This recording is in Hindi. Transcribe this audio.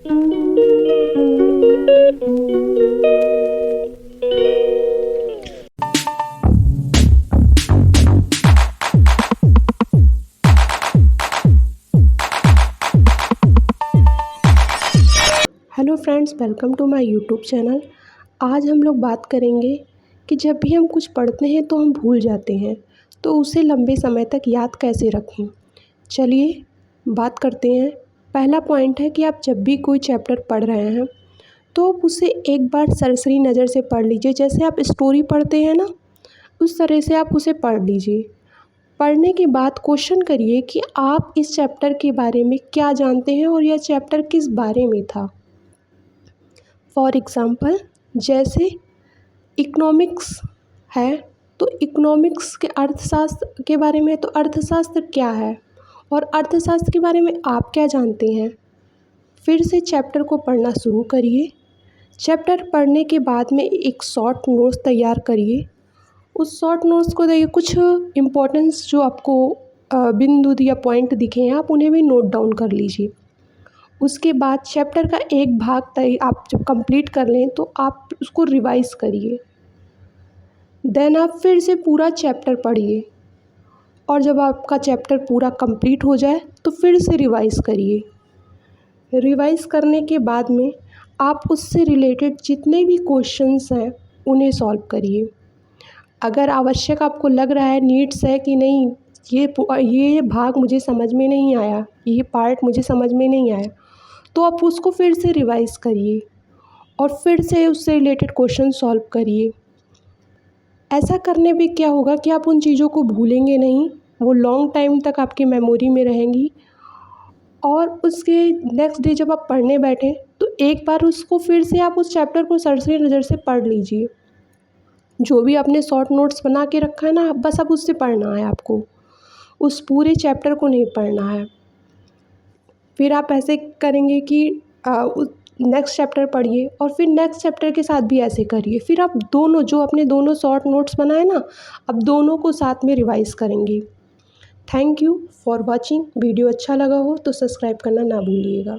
Hello friends, welcome to my YouTube channel. आज हम लोग बात करेंगे कि जब भी हम कुछ पढ़ते हैं तो हम भूल जाते हैं, तो उसे लंबे समय तक याद कैसे रखें। चलिए बात करते हैं। पहला पॉइंट है कि आप जब भी कोई चैप्टर पढ़ रहे हैं तो आप उसे एक बार सरसरी नज़र से पढ़ लीजिए। जैसे आप स्टोरी पढ़ते हैं ना, उस तरह से आप उसे पढ़ लीजिए। पढ़ने के बाद क्वेश्चन करिए कि आप इस चैप्टर के बारे में क्या जानते हैं और यह चैप्टर किस बारे में था। फॉर एग्ज़ाम्पल, जैसे इकोनॉमिक्स है तो इकोनॉमिक्स के अर्थशास्त्र के बारे में, तो अर्थशास्त्र क्या है और अर्थशास्त्र के बारे में आप क्या जानते हैं। फिर से चैप्टर को पढ़ना शुरू करिए। चैप्टर पढ़ने के बाद में एक शॉर्ट नोट्स तैयार करिए। उस शॉर्ट नोट्स को देखिए, कुछ इम्पोर्टेंस जो आपको बिंदु या पॉइंट दिखे हैं आप उन्हें भी नोट डाउन कर लीजिए। उसके बाद चैप्टर का एक भाग तय आप जब कंप्लीट कर लें तो आप उसको रिवाइज़ करिए। देन आप फिर से पूरा चैप्टर पढ़िए और जब आपका चैप्टर पूरा कंप्लीट हो जाए तो फिर से रिवाइज़ करिए। रिवाइज़ करने के बाद में आप उससे रिलेटेड जितने भी क्वेश्चंस हैं उन्हें सॉल्व करिए। अगर आवश्यक आपको लग रहा है, नीड्स है कि नहीं ये भाग मुझे समझ में नहीं आया, ये पार्ट मुझे समझ में नहीं आया, तो आप उसको फिर से रिवाइज़ करिए और फिर से उससे रिलेटेड क्वेश्चन सॉल्व करिए। ऐसा करने पे क्या होगा कि आप उन चीज़ों को भूलेंगे नहीं, वो लॉन्ग टाइम तक आपकी मेमोरी में रहेंगी। और उसके नेक्स्ट डे जब आप पढ़ने बैठें तो एक बार उसको फिर से आप उस चैप्टर को सरसरी नज़र से पढ़ लीजिए। जो भी आपने शॉर्ट नोट्स बना के रखा है ना, बस अब उससे पढ़ना है आपको, उस पूरे चैप्टर को नहीं पढ़ना है। फिर आप ऐसे करेंगे कि नेक्स्ट चैप्टर पढ़िए और फिर नेक्स्ट चैप्टर के साथ भी ऐसे करिए। फिर आप दोनों जो अपने दोनों शॉर्ट नोट्स बनाए ना, अब दोनों को साथ में रिवाइज़ करेंगे। Thank you for watching. Video अच्छा लगा हो तो सब्सक्राइब करना ना भूलिएगा।